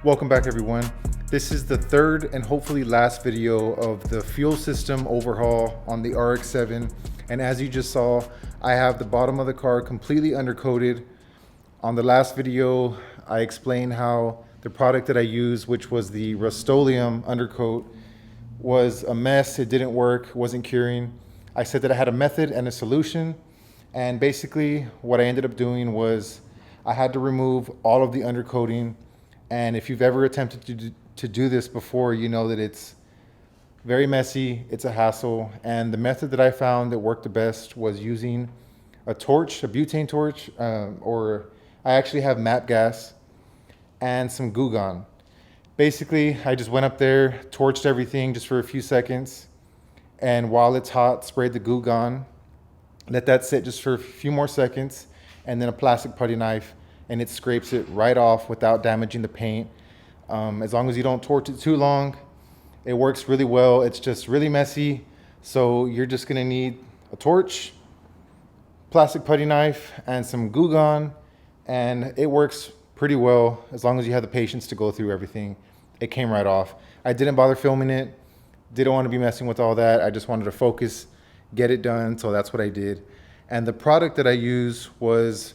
Welcome back, everyone. This is the third and hopefully last video of the fuel system overhaul on the RX7. And as you just saw, I have the bottom of the car completely undercoated. On the last video, I explained how the product that I used, which was the Rust-Oleum undercoat, was a mess. It didn't work, wasn't curing. I said that I had a method and a solution. And basically what I ended up doing was I had to remove all of the undercoating. And if you've ever attempted to do this before, you know that it's very messy, it's a hassle. And the method that I found that worked the best was using a torch, a butane torch, or I actually have MAP gas and some Goo Gone. Basically, I just went up there, torched everything just for a few seconds. And while it's hot, sprayed the Goo Gone, let that sit just for a few more seconds, and then a plastic putty knife, and it scrapes it right off without damaging the paint. As long as you don't torch it too long, it works really well. It's just really messy. So you're just gonna need a torch, plastic putty knife, and some Goo Gone, and it works pretty well as long as you have the patience to go through everything. It came right off. I didn't bother filming it. Didn't want to be messing with all that. I just wanted to focus, get it done. So that's what I did. And the product that I used was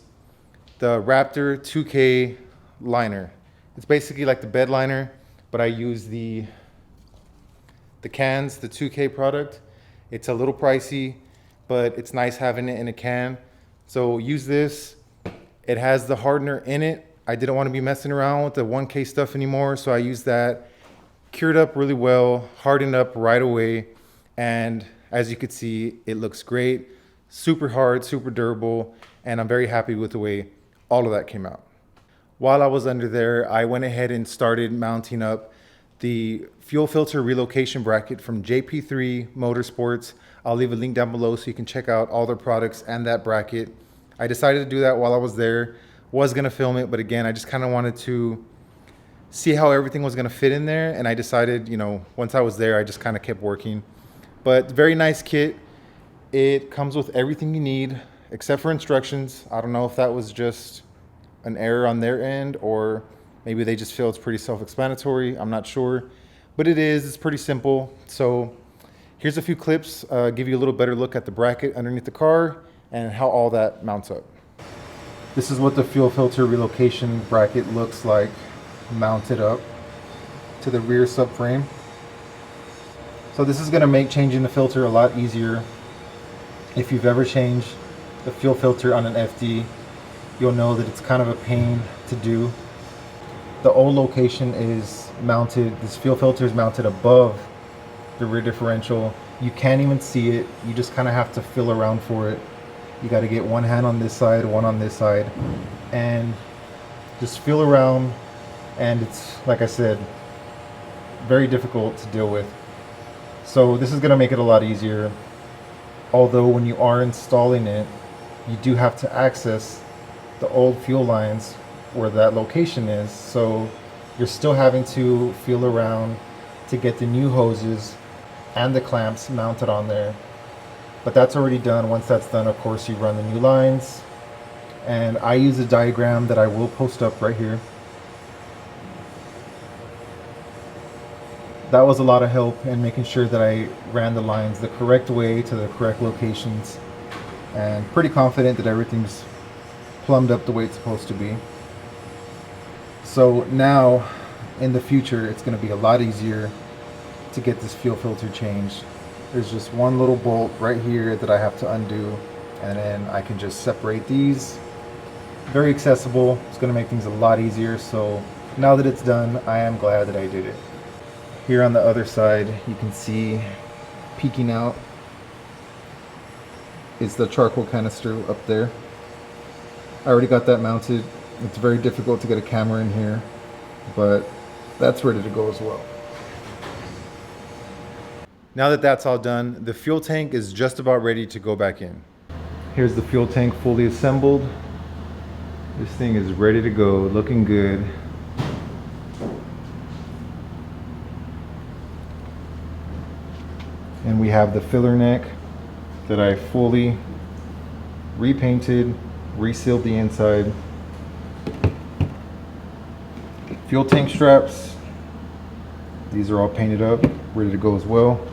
the Raptor 2K liner. It's basically like the bed liner, but I use the cans, the 2K product. It's a little pricey, but it's nice having it in a can. So use this. It has the hardener in it. I didn't want to be messing around with the 1K stuff anymore, so I used that. Cured up really well, hardened up right away, and as you could see, it looks great. Super hard, super durable, and I'm very happy with the way all of that came out. While I was under there, I went ahead and started mounting up the fuel filter relocation bracket from JP3 Motorsports. I'll leave a link down below so you can check out all their products and that bracket. I decided to do that while I was there. Was gonna film it, but again, I just kind of wanted to see how everything was gonna fit in there, and I decided, once I was there, I just kind of kept working. But very nice kit. It comes with everything you need except for instructions. I don't know if that was just an error on their end, or maybe they just feel it's pretty self-explanatory. I'm not sure, but it's pretty simple. So here's a few clips, give you a little better look at the bracket underneath the car and how all that mounts up. This is what the fuel filter relocation bracket looks like mounted up to the rear subframe. So this is going to make changing the filter a lot easier. If you've ever changed the fuel filter on an FD, you'll know that it's kind of a pain to do. The old location is mounted, this fuel filter is mounted above the rear differential. You can't even see it. You just kind of have to feel around for it. You got to get one hand on this side, one on this side, and just feel around. And it's, like I said, very difficult to deal with. So this is going to make it a lot easier. Although when you are installing it, you do have to access the old fuel lines where that location is. So you're still having to feel around to get the new hoses and the clamps mounted on there. But that's already done. Once that's done, of course, you run the new lines. And I use a diagram that I will post up right here. That was a lot of help in making sure that I ran the lines the correct way to the correct locations, and pretty confident that everything's plumbed up the way it's supposed to be. So now in the future, it's going to be a lot easier to get this fuel filter changed. There's just one little bolt right here that I have to undo, and then I can just separate these. Very accessible. It's going to make things a lot easier. So now that it's done, I am glad that I did it. Here on the other side, you can see peeking out is the charcoal canister up there. I already got that mounted. It's very difficult to get a camera in here, but that's ready to go as well. Now that that's all done, the fuel tank is just about ready to go back in. Here's the fuel tank fully assembled. This thing is ready to go, looking good. And we have the filler neck that I fully repainted, resealed the inside. Fuel tank straps. These are all painted up, ready to go as well.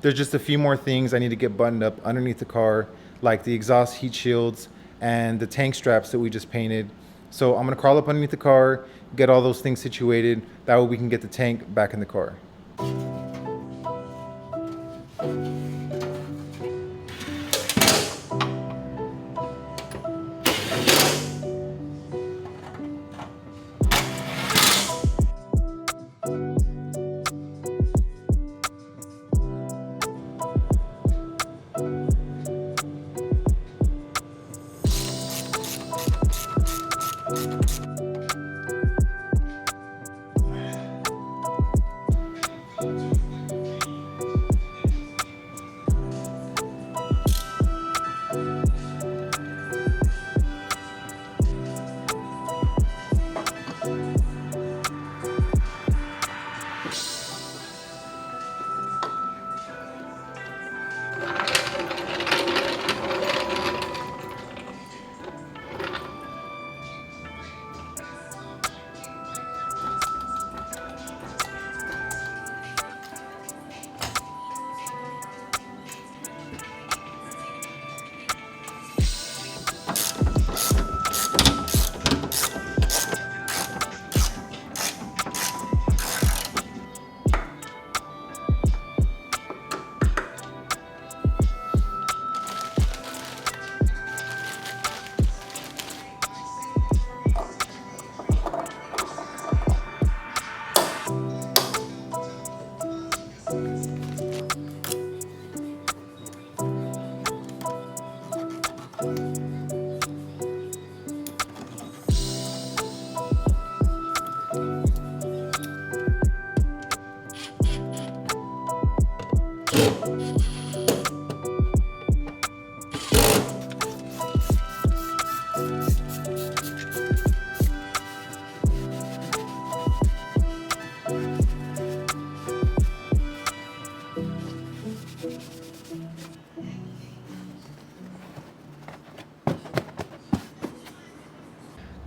There's just a few more things I need to get buttoned up underneath the car, like the exhaust heat shields and the tank straps that we just painted. So I'm gonna crawl up underneath the car, get all those things situated. That way we can get the tank back in the car.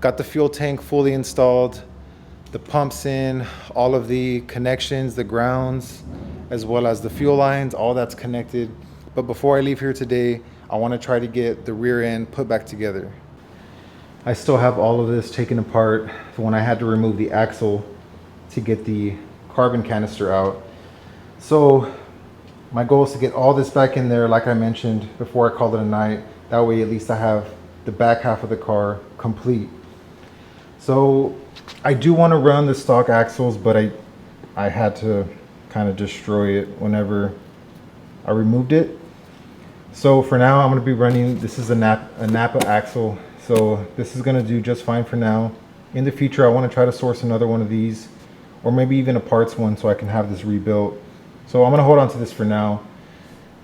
Got the fuel tank fully installed, the pumps in, all of the connections, the grounds, as well as the fuel lines, all that's connected. But before I leave here today, I want to try to get the rear end put back together. I still have all of this taken apart when I had to remove the axle to get the carbon canister out. So my goal is to get all this back in there, like I mentioned before I called it a night. That way at least I have the back half of the car complete. So I do want to run the stock axles, but I had to kind of destroy it whenever I removed it. So for now, I'm going to be running, this is a Napa axle. So this is going to do just fine for now. In the future, I want to try to source another one of these, or maybe even a parts one, so I can have this rebuilt. So I'm going to hold on to this for now.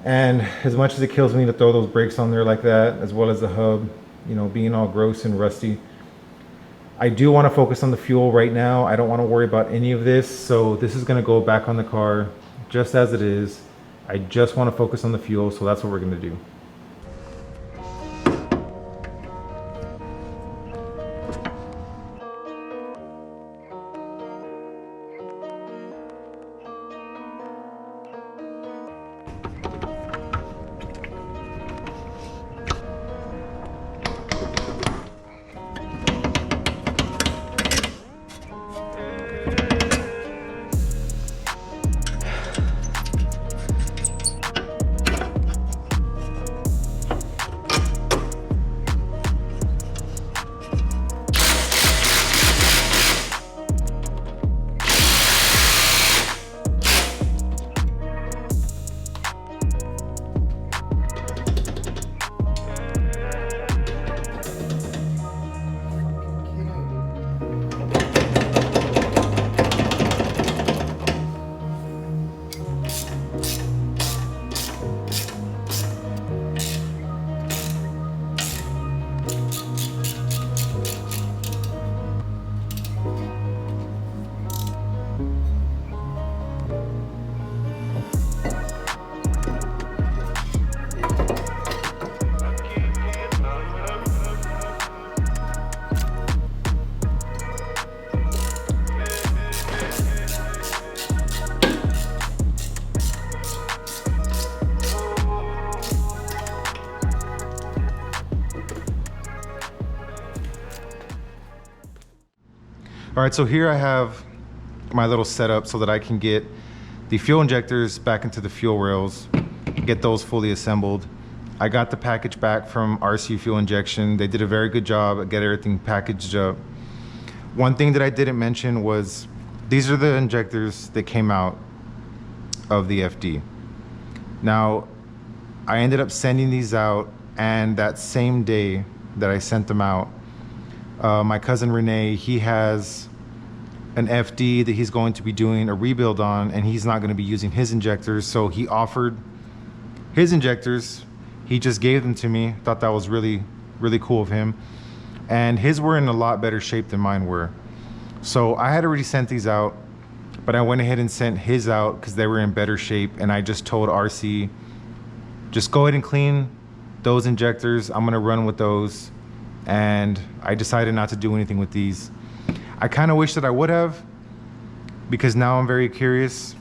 And as much as it kills me to throw those brakes on there like that, as well as the hub, you know, being all gross and rusty, I do want to focus on the fuel right now. I don't want to worry about any of this. So this is going to go back on the car just as it is. I just want to focus on the fuel. So that's what we're going to do. All right, so here I have my little setup so that I can get the fuel injectors back into the fuel rails, get those fully assembled. I got the package back from RC Fuel Injection. They did a very good job at getting everything packaged up. One thing that I didn't mention was these are the injectors that came out of the FD. Now, I ended up sending these out, and that same day that I sent them out, my cousin Renee, he has an FD that he's going to be doing a rebuild on, and he's not going to be using his injectors, so he offered his injectors. He just gave them to me. Thought that was really cool of him, and his were in a lot better shape than mine were. So I had already sent these out, but I went ahead and sent his out because they were in better shape, and I just told RC, just go ahead and clean those injectors. I'm gonna run with those, and I decided not to do anything with these. I kind of wish that I would have, because now I'm very curious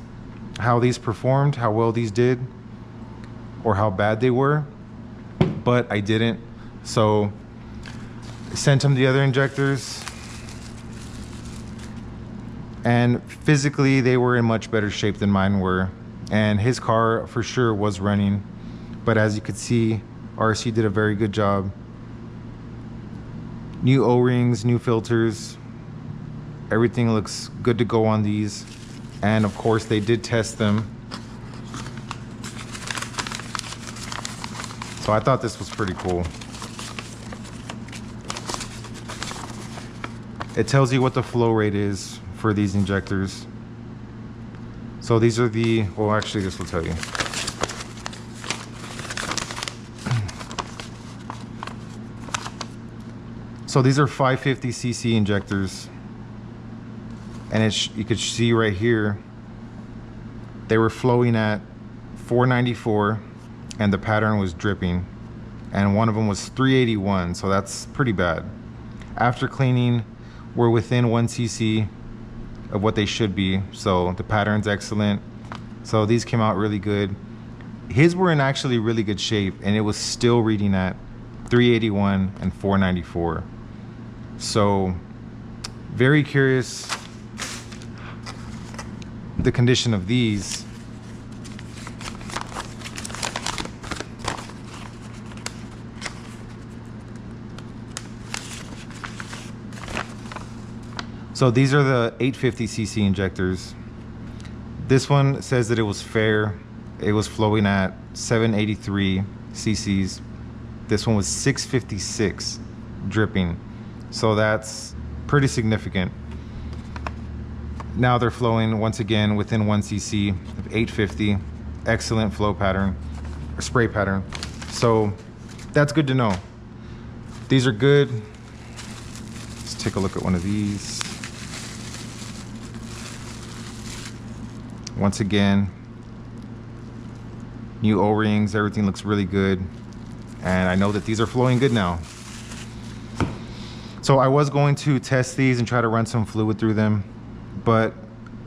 how these performed, how well these did, or how bad they were, but I didn't. So I sent him the other injectors, and physically they were in much better shape than mine were, and his car for sure was running, but as you could see, RC did a very good job. New O-rings, new filters, everything looks good to go on these. And of course they did test them, so I thought this was pretty cool. It tells you what the flow rate is for these injectors. So these are the, well, actually this will tell you. So these are 550cc injectors, and you could see right here they were flowing at 494 and the pattern was dripping, and one of them was 381, so that's pretty bad. After cleaning, we're within 1 cc of what they should be, so the pattern's excellent. So these came out really good. His were in actually really good shape, and it was still reading at 381 and 494. So very curious the condition of these. So these are the 850cc injectors. This one says that it was fair. It was flowing at 783 cc's. This one was 656 dripping. So that's pretty significant. Now they're flowing once again within 1 cc of 850. Excellent flow pattern, or spray pattern. So that's good to know. These are good. Let's take a look at one of these. Once again, new O-rings, everything looks really good. And I know that these are flowing good now. So I was going to test these and try to run some fluid through them, but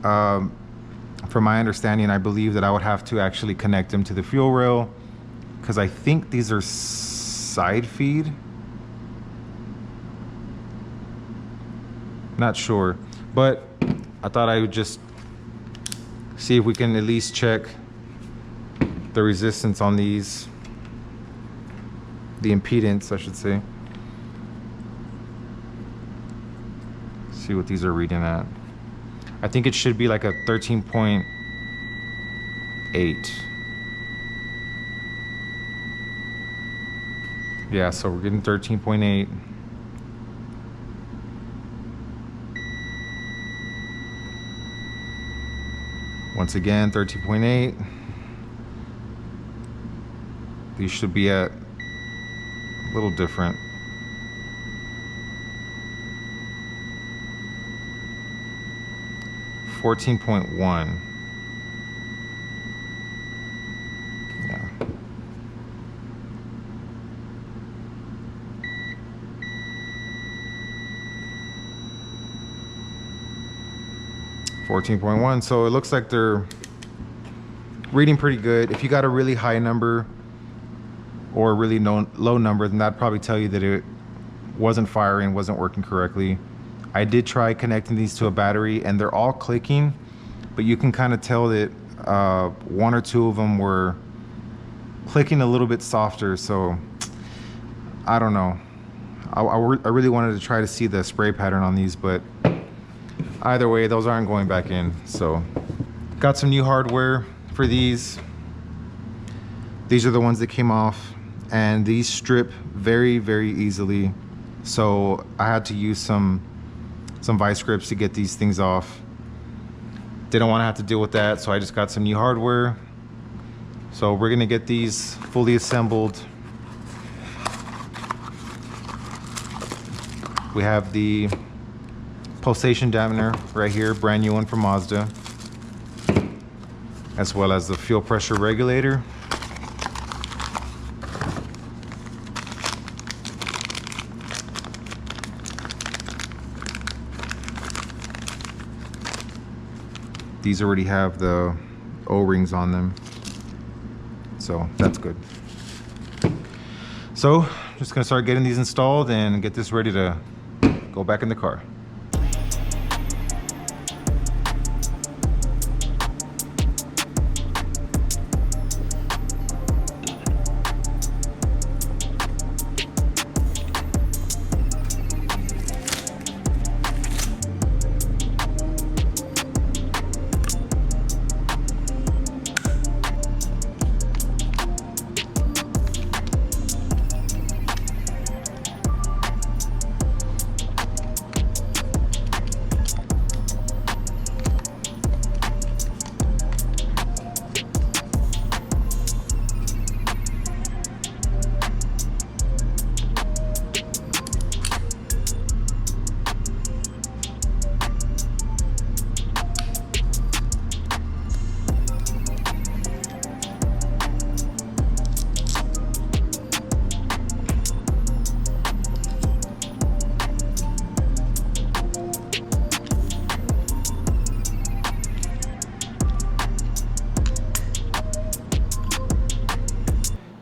from my understanding, I believe that I would have to actually connect them to the fuel rail, because I think these are side feed. Not sure, but I thought I would just see if we can at least check the resistance on these, the impedance, I should say. See what these are reading at. I think it should be like a 13.8. Yeah, so we're getting 13.8. Once again, 13.8. These should be at a little different. 14.1. Yeah. .1, so it looks like they're reading pretty good. If you got a really high number or a really low number, then that'd probably tell you that it wasn't firing, wasn't working correctly. I did try connecting these to a battery and they're all clicking, but you can kind of tell that one or two of them were clicking a little bit softer. So I don't know. I really wanted to try to see the spray pattern on these, but either way, those aren't going back in. So got some new hardware for these. These are the ones that came off, and these strip very, very easily. So I had to use some vice grips to get these things off. Didn't want to have to deal with that, so I just got some new hardware. So we're gonna get these fully assembled. We have the pulsation dampener right here, brand new one from Mazda, as well as the fuel pressure regulator. These already have the O-rings on them, so that's good. So just gonna start getting these installed and get this ready to go back in the car.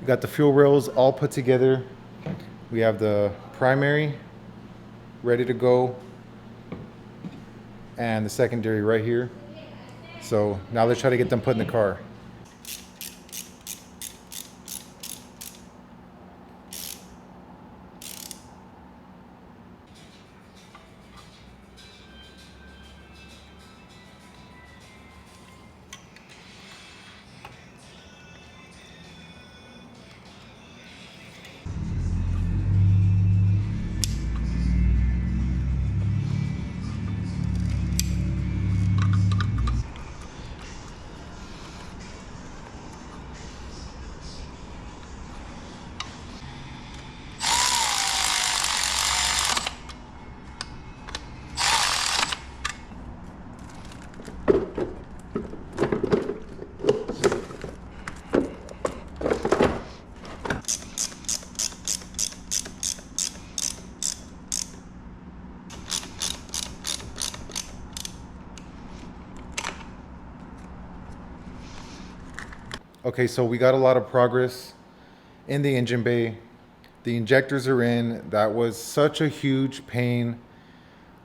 Got the fuel rails all put together. We have the primary ready to go and the secondary right here. So now let's try to get them put in the car. Okay, so we got a lot of progress in the engine bay. The injectors are in. That was such a huge pain.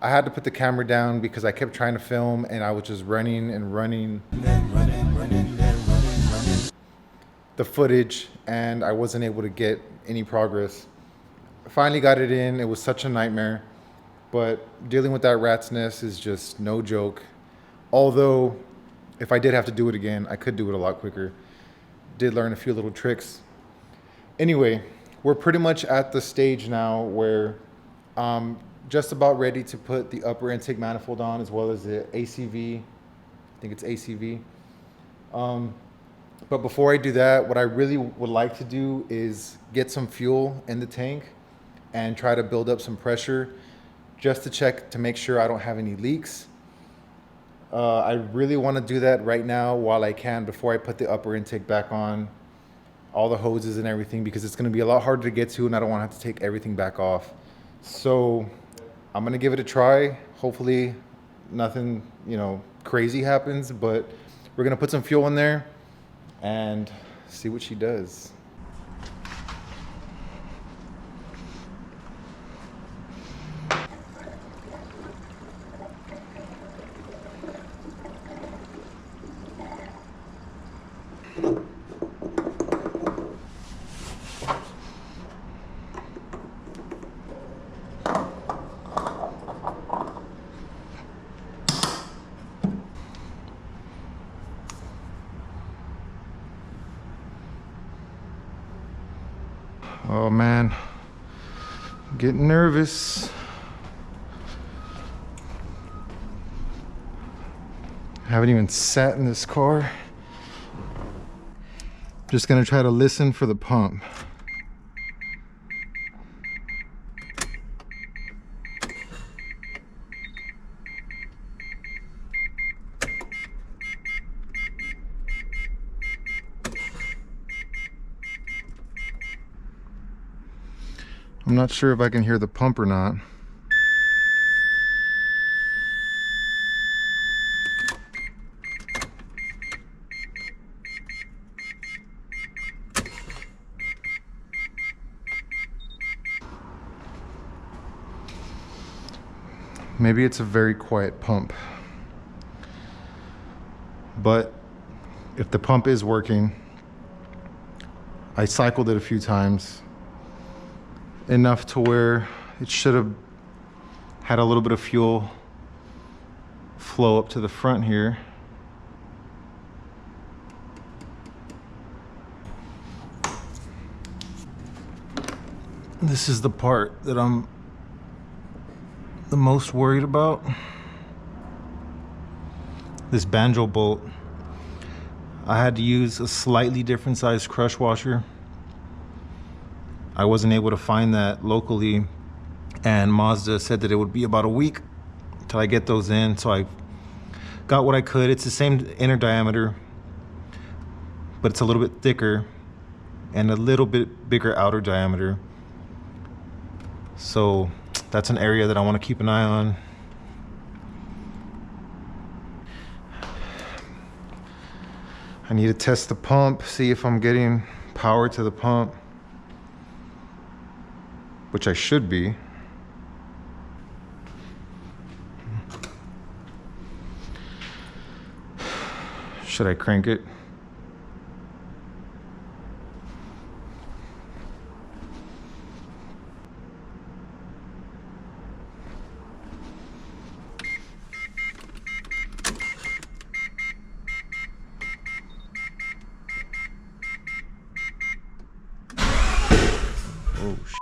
I had to put the camera down because I kept trying to film and I was just running and running the footage, and I wasn't able to get any progress. I finally got it in. It was such a nightmare, but dealing with that rat's nest is just no joke. Although if I did have to do it again, I could do it a lot quicker. Did learn a few little tricks. Anyway, we're pretty much at the stage now where I'm just about ready to put the upper intake manifold on, as well as the ACV. I think it's ACV. But before I do that, what I really would like to do is get some fuel in the tank and try to build up some pressure just to check to make sure I don't have any leaks. I really want to do that right now while I can before I put the upper intake back on, all the hoses and everything, because it's going to be a lot harder to get to and I don't want to have to take everything back off. So I'm going to give it a try. Hopefully nothing, crazy happens, but we're going to put some fuel in there and see what she does. Oh man, getting nervous. Haven't even sat in this car. Just gonna try to listen for the pump. I'm not sure if I can hear the pump or not. Maybe it's a very quiet pump. But if the pump is working, I cycled it a few times, enough to where it should have had a little bit of fuel flow up to the front here. This is the part that I'm the most worried about. This banjo bolt. I had to use a slightly different size crush washer. I wasn't able to find that locally, and Mazda said that it would be about a week till I get those in, so I got what I could. It's the same inner diameter, but it's a little bit thicker and a little bit bigger outer diameter. So that's an area that I want to keep an eye on. I need to test the pump, see if I'm getting power to the pump, which I should be. Should I crank it? Oh, shit.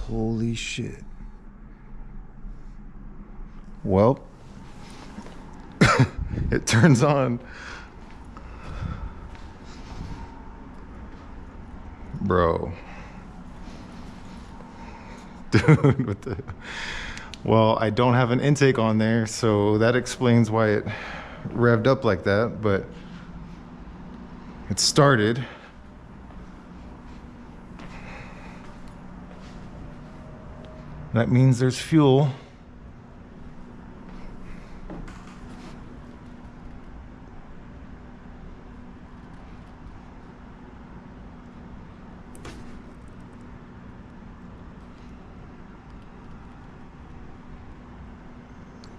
Holy shit. Well, it turns on. Bro. Dude, what the... Well, I don't have an intake on there, so that explains why it revved up like that, but it started. That means there's fuel.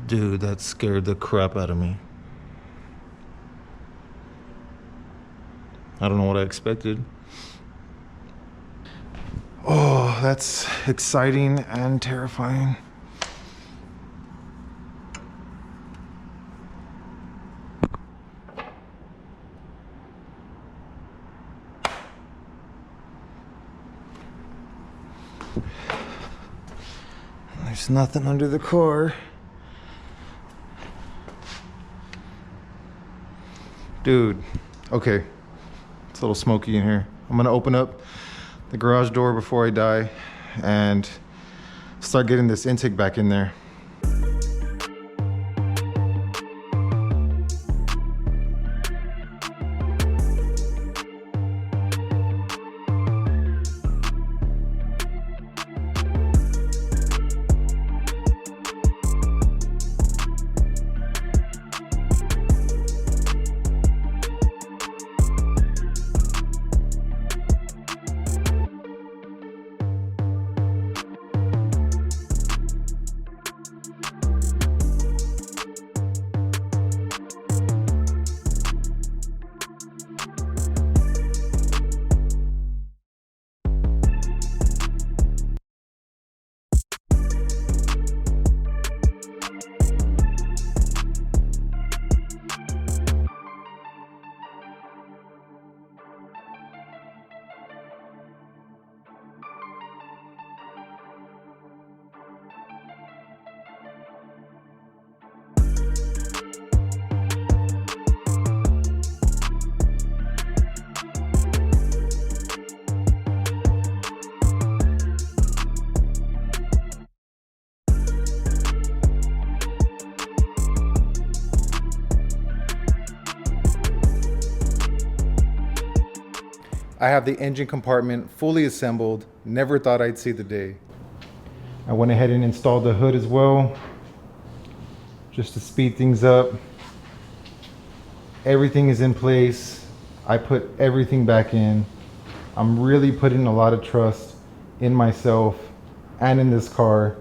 Dude, that scared the crap out of me. I don't know what I expected. Oh, that's exciting and terrifying. There's nothing under the car. Dude, okay, it's a little smoky in here. I'm gonna open up the garage door before I die and start getting this intake back in there. I have the engine compartment fully assembled. Never thought I'd see the day. I went ahead and installed the hood as well, just to speed things up. Everything is in place. I put everything back in. I'm really putting a lot of trust in myself and in this car.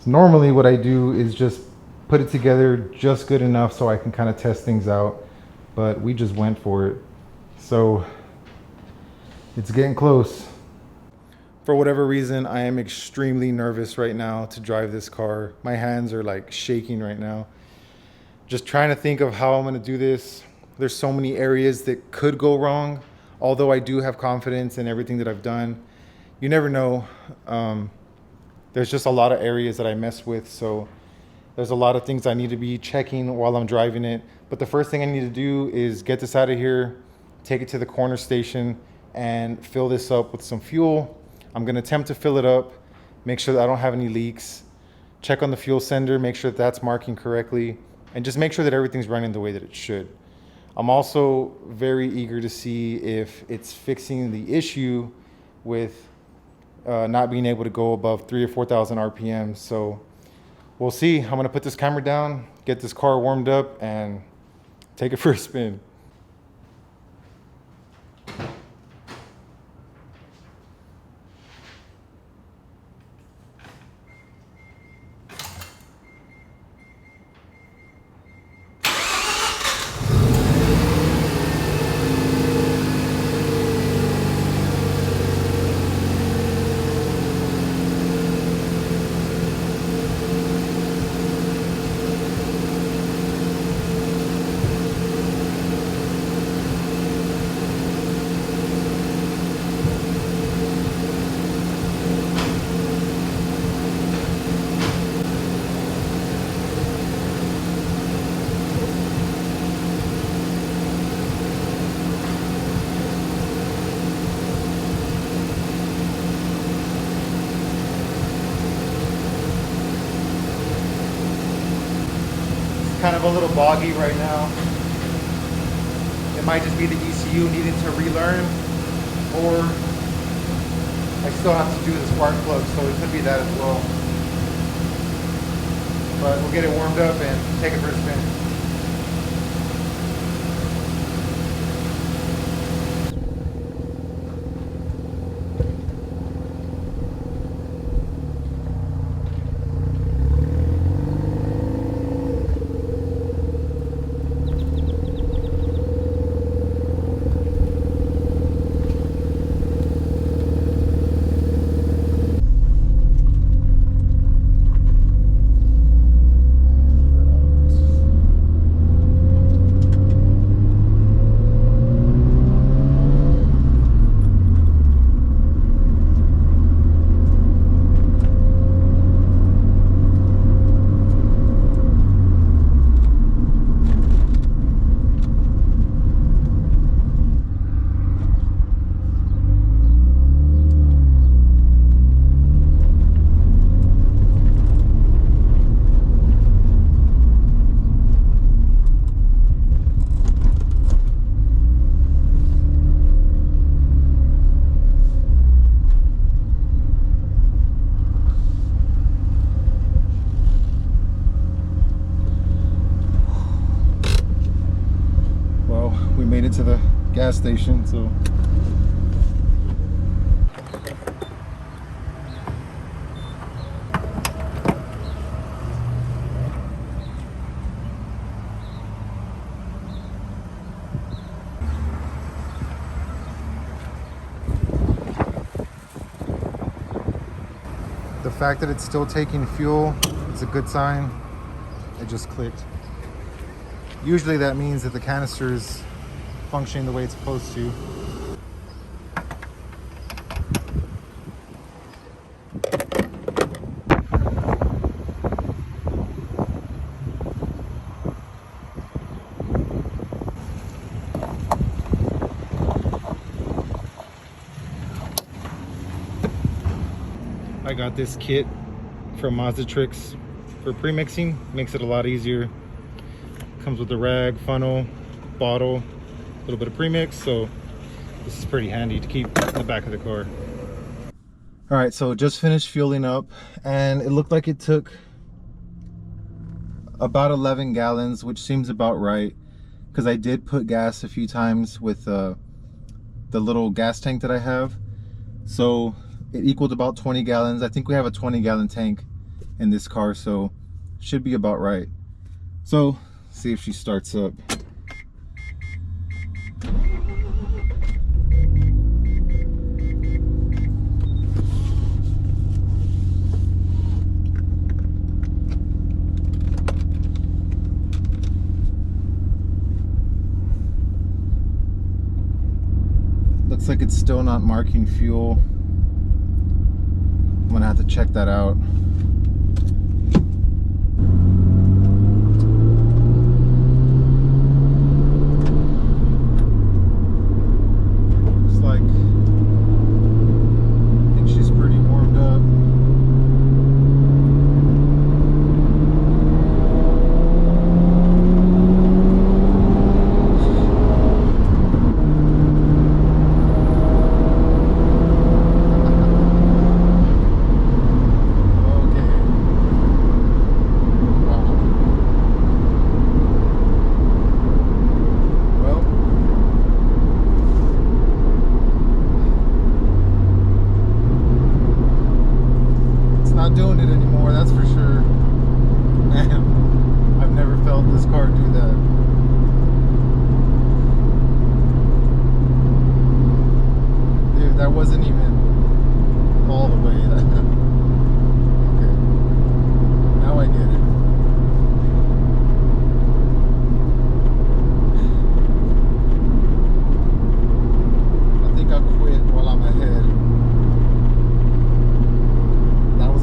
So normally what I do is just put it together just good enough so I can kind of test things out, but we just went for it. So it's getting close. For whatever reason, I am extremely nervous right now to drive this car. My hands are like shaking right now. Just trying to think of how I'm gonna do this. There's so many areas that could go wrong. Although I do have confidence in everything that I've done, you never know. There's just a lot of areas that I mess with. So there's a lot of things I need to be checking while I'm driving it. But the first thing I need to do is get this out of here, take it to the corner station and fill this up with some fuel. I'm gonna attempt to fill it up, make sure that I don't have any leaks, check on the fuel sender, make sure that that's marking correctly, and just make sure that everything's running the way that it should. I'm also very eager to see if it's fixing the issue with not being able to go above 3,000 or 4,000 RPM. So we'll see. I'm gonna put this camera down, get this car warmed up, and take it for a spin. Kind of a little boggy right now. It might just be the ECU needing to relearn, or I still have to do the spark plug, so it could be that as well. But we'll get it warmed up and take it for a spin. Made it to the gas station, so the fact that it's still taking fuel is a good sign. It just clicked. Usually that means that the canister is functioning the way it's supposed to. I got this kit from Mazda Tricks for pre-mixing. Makes it a lot easier. Comes with a rag, funnel, bottle, a little bit of premix, so This is pretty handy to keep in the back of the car. All right, so just finished fueling up, and it looked like it took about 11 gallons, which seems about right, because I did put gas a few times with the little gas tank that I have. So it equaled about 20 gallons. I think we have a 20-gallon tank in this car, so should be about right. So see if she starts up. Looks like it's still not marking fuel. I'm gonna have to check that out. Looks like, I think she's pretty warmed up. Not doing it anymore, that's for sure. Man, I've never felt this car do that. Dude, that wasn't even all the way. Okay, now I get it. I think I'll quit while I'm ahead.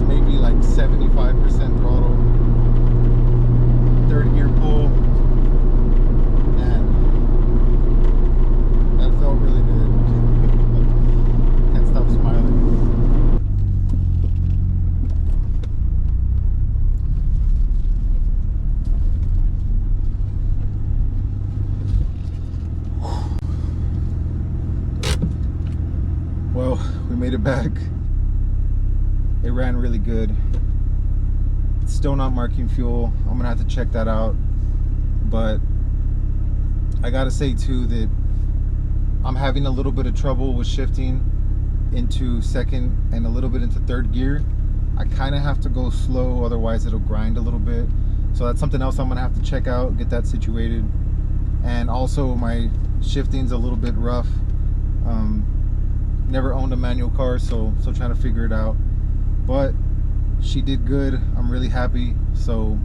Maybe like 75% throttle, third gear pull, and that felt really good. Can't stop smiling. Well, we made it back. It ran really good. It's still not marking fuel. I'm gonna have to check that out. But I gotta say too that I'm having a little bit of trouble with shifting into second and a little bit into third gear. I kind of have to go slow, otherwise it'll grind a little bit. So that's something else I'm gonna have to check out, get that situated. And also my shifting's a little bit rough. Never owned a manual car, so trying to figure it out. But she did good. I'm really happy. So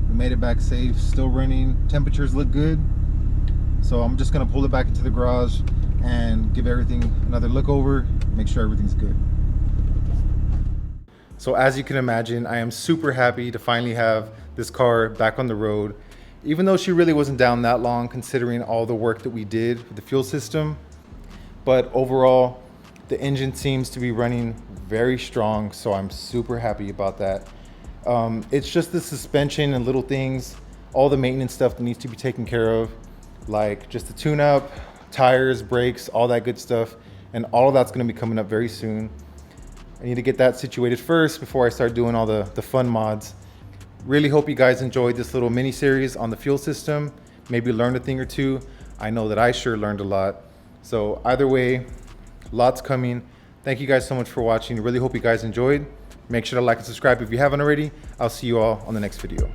we made it back safe, still running. Temperatures look good. So I'm just gonna pull it back into the garage and give everything another look over, make sure everything's good. So as you can imagine, I am super happy to finally have this car back on the road, even though she really wasn't down that long considering all the work that we did with the fuel system. But overall, the engine seems to be running very strong, so I'm super happy about that. It's just the suspension and little things, all the maintenance stuff that needs to be taken care of, like just the tune-up, tires, brakes, all that good stuff, and all of that's going to be coming up very soon. I need to get that situated first before I start doing all the fun mods. Really hope you guys enjoyed this little mini series on the fuel system, maybe learned a thing or two. I know that I sure learned a lot. So either way, lots coming. Thank you guys so much for watching. Really hope you guys enjoyed. Make sure to like and subscribe if you haven't already. I'll see you all on the next video.